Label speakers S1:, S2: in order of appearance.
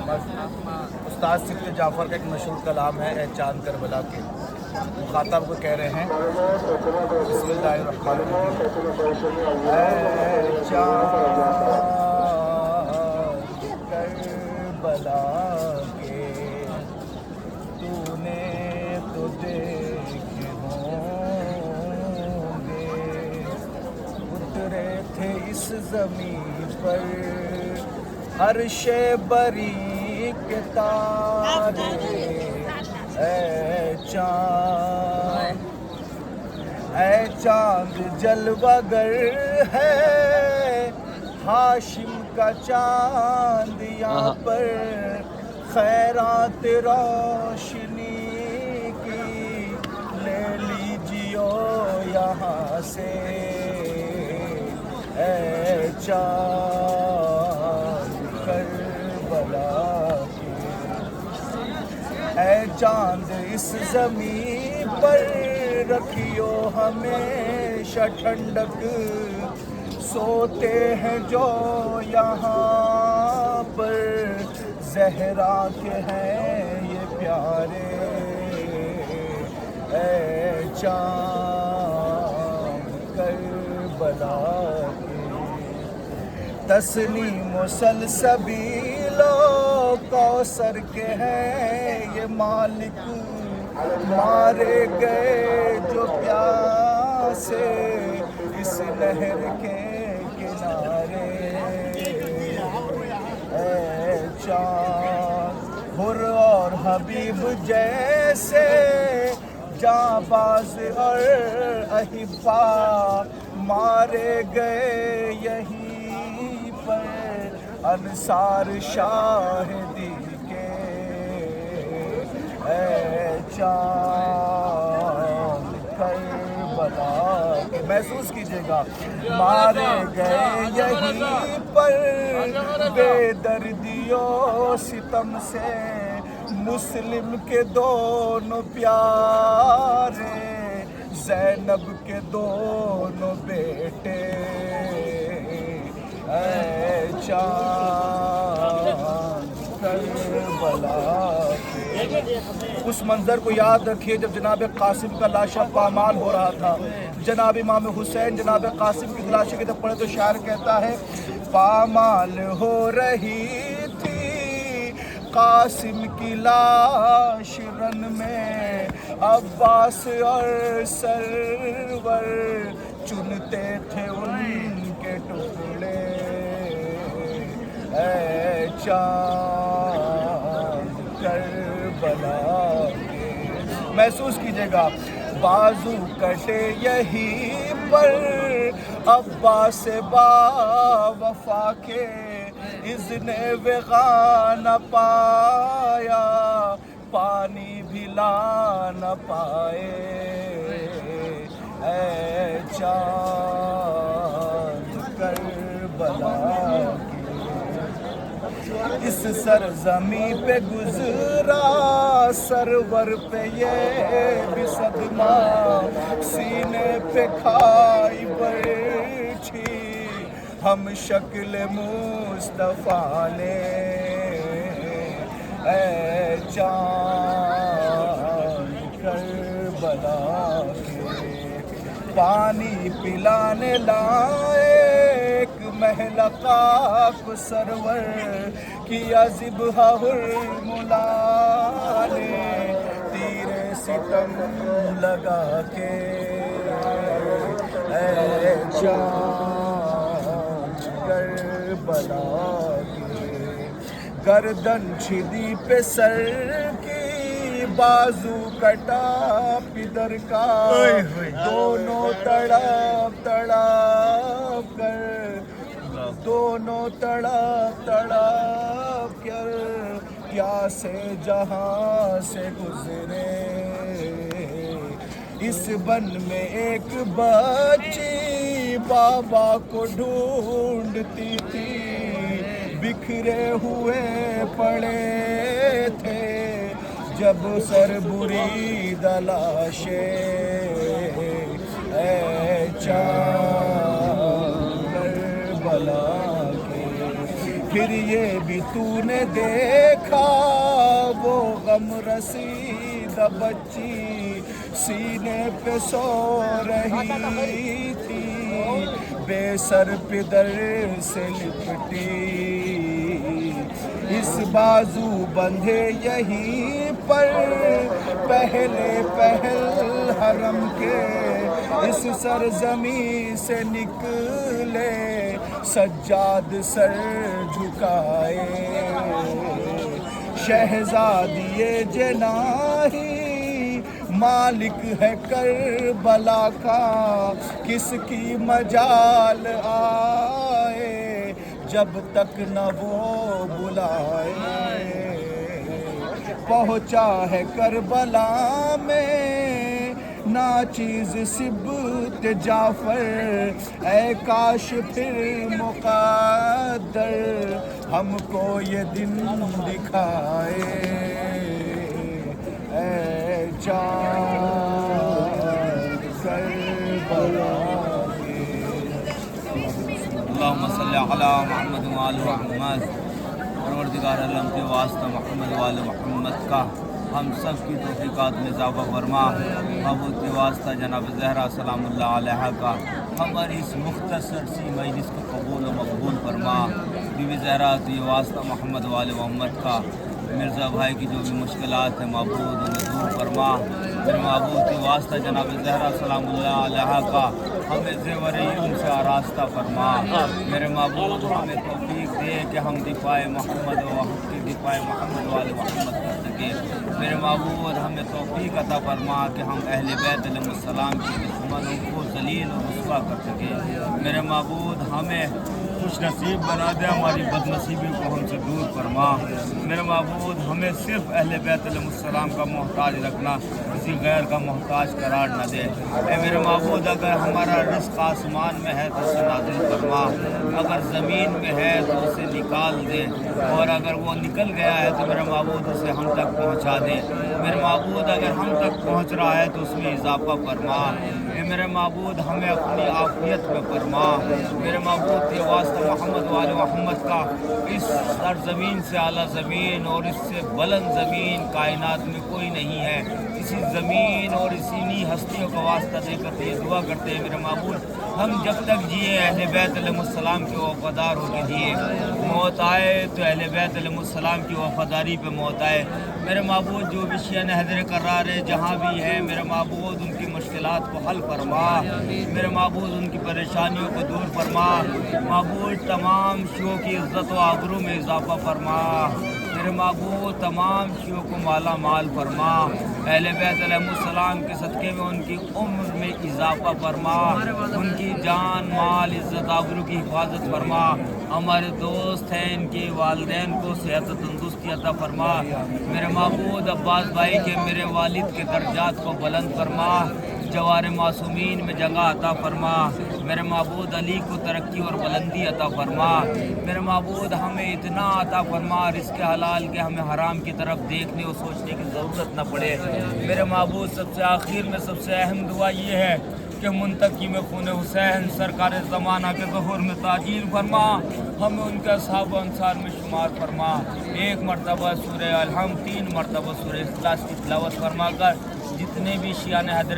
S1: उस्ताद सिद्दीक़ जाफ़र का एक मशहूर कलाम है ए चांद करबला के। मुखातब को कह रहे हैं बिस्मिल्लाहिर्रहमानिर्रहीम। ए चांद करबला के तूने तो देखे होंगे, उतरे थे इस ज़मीन पर अर्शे बरी के तारे। ऐ चांद जलवागर है हाशिम का चांद यहाँ पर, खैरात रोशनी की ले लीजियो यहाँ से। ऐ चांद करबला के, ऐ चांद इस ज़मीं पर रखियो हमेशा ठंडक, सोते हैं जो यहाँ पर ज़हरा के हैं ये प्यारे। ऐ चांद करबला के, तस्नीम सलसबीलो कौसर के हैं ये मालिक, मारे गए जो प्यासे इस नहर के किनारे। ऐ चांद हुर और हबीब जैसे जाबाज और अहिब्बा मारे गए यहीं पर अंसार शाहिदी के। ऐ चांद करबला के, महसूस कीजिएगा, मारे गए यहीं पर बेदर्दियों सितम से मुस्लिम के दोनों प्यारे, ज़ैनब के दोनों बेटे। ऐ चांद करबला के, उस मंज़र को याद रखिए जब जनाब कासिम का लाशा पामाल हो रहा था। जनाब इमाम हुसैन जनाब कासिम की लाशे की तरफ पढ़े तो शायर कहता है, पामाल हो रही थी कासिम की लाश रन में, अब्बास और सरवर चुनते थे उनके टुकड़े। ऐ चांद करबला के, महसूस कीजिएगा, बाजू कटे यहीं पर अब्बास बावफा के, इज़्ने वेगा न पाया पानी भी ला न पाए। ऐ चांद करबला के, इस सरज़मीं पे गुज़रा सरवर पे ये भी सदमा, सीने पे खाई बैठी हम शक्ल मुस्तफ़ा ने। ऐ चांद करबला के, पानी पिलाने लाए एक महलका को सरवर, किया ज़िब्हुल मुला ने तीरे सितम लगा के। ऐ चांद करबला के, गर्दन छिदी पे सर की, बाजू कटा पिदर का, दोनों तड़प तड़प कर, दोनों तड़प तड़प कर प्यासे जहां से गुजरे। इस बन में एक बच्ची बाबा को ढूंढती थी, बिखरे हुए पड़े थे जब सरबुरी दलाशे। ऐ चांद करबला के, फिर ये भी तूने देखा वो गम रसीदा बच्ची सीने पे सो रही थी, बेसर पिदर से लिपटी, इस बाजू बंधे यहीं पर पहले पहल हरम के, इस सरजमी से निकले सज्जाद सर झुकाए, शहजादिए जनाही मालिक है करबला का, किसकी मजाल आए जब तक न वो बुलाए, पहुँचा है करबला में नाचीज सिब्त जाफर, ऐ काश फिर मुक़द्दर हमको ये दिन दिखाए, ऐ जान करबला के।
S2: अल्लाहुम्मा सल्ली अला मुहम्मद व आले मुहम्मद। परवरदिगार आलम के वास्ता मोहम्मद व आले मुहम्मद का हम सब की तौफीक़ात में इज़ाफ़ा फरमा। महबूब के वास्ता जनाब ज़हरा सलामुल्लाह अलैहा का हमारी इस मुख्तसर सी मजलिस को कबूल व मकबूल फरमा। बीवी ज़हरा के वास्ता मोहम्मद व आले मुहम्मद का मिर्ज़ा भाई की जो भी मुश्किलात हैं महबूब उन्हें दूर फरमा। मेरे महबूब के वास्ता जनाब ज़हरा सलामुल्लाह अलैहा का हमें ज़ेवर इल्म से आरास्ता फरमा। मेरे महबूब हमें तौफीक दे कि हम दिफाए मोहम्मद व हक़ के दिफाए मोहम्मद वाले मोहम्मद कर सके। मेरे महबूब हमें तौफीक अता फरमा कि हम अहले बैत अलैहिस्सलाम के दुश्मनों को ज़लील और रुस्वा कर सके। मेरे महबूब हमें खुश नसीब बना दे, हमारी बदनसीबी को हमसे दूर फरमा। मेरे महबूब हमें सिर्फ़ अहले बैत अलैहिस्सलाम का मोहताज रखना, किसी गैर का मोहताज करार न दे। मेरे महबूब अगर हमारा रिज़्क़ आसमान में है तो उसे नाज़िल फरमा, अगर ज़मीन में है तो उसे निकाल दे, और अगर वो निकल गया है तो मेरे महबूब उसे हम तक पहुँचा दे। मेरे महबूब अगर हम तक पहुँच रहा है तो उसमें इजाफ़ा फरमा। मेरे महबूब हमें अपनी आफ़ियत में फरमा। मेरे महबूब के वास्ते मोहम्मद वाले मोहम्मद का इस सरज़मीन से आला ज़मीन और इससे बुलंद ज़मीन कायनात में कोई नहीं है। इसी ज़मीन और इसी हस्तियों का वास्ता देकर ये दुआ करते हैं मेरे महबूब हम जब तक जिए अहले बैत अलैहिस्सलाम के वफ़ादार होकर जिए, मौत आए तो अहले बैत अलैहिस्सलाम की वफ़ादारी पे मौत आए। मेरे महबूब जो भी शिया हैदर करार है जहाँ भी है मेरे महबूब उनकी मुश्किलात को हल फरमा। मेरे महबूब उनकी परेशानियों को दूर फरमा। महबूब तमाम शियों की इज़्ज़त व आबरू में इजाफ़ा फरमा। मेरे महबूब तमाम शियों को माला माल फरमा। अहले बैत अलैहिस्सलाम के सदक़े में उनकी उम्र में इजाफ़ा फरमा, उनकी जान माल इज़्ज़त आबरू की हिफाजत फरमा। हमारे दोस्त हैं इनके वालिदैन को सेहत तंदुरुस्ती अता फरमा। मेरे महबूब अब्बास भाई के मेरे वालिद के दर्जात को बुलंद फरमा, जवार मासूमीन में जगह अता फरमा। मेरे महबूब अली को तरक्की और बुलंदी अता फरमा। मेरे महबूब हमें इतना अता फरमा रिज़्क़ हलाल के हमें हराम की तरफ देखने और सोचने की ज़रूरत न पड़े। मेरे महबूब सबसे आखिर में सबसे अहम दुआ ये है कि मुंतकीम खून हुसैन सरकार ज़माना के ज़हूर में ताजील फरमा, हमें उनके असहाब अंसार में शुमार फरमा। एक मरतबा सूरह अलहम, 3 मरतबा सूरह इखलास की तिलावत फरमा कर जितने भी शियाने हैदर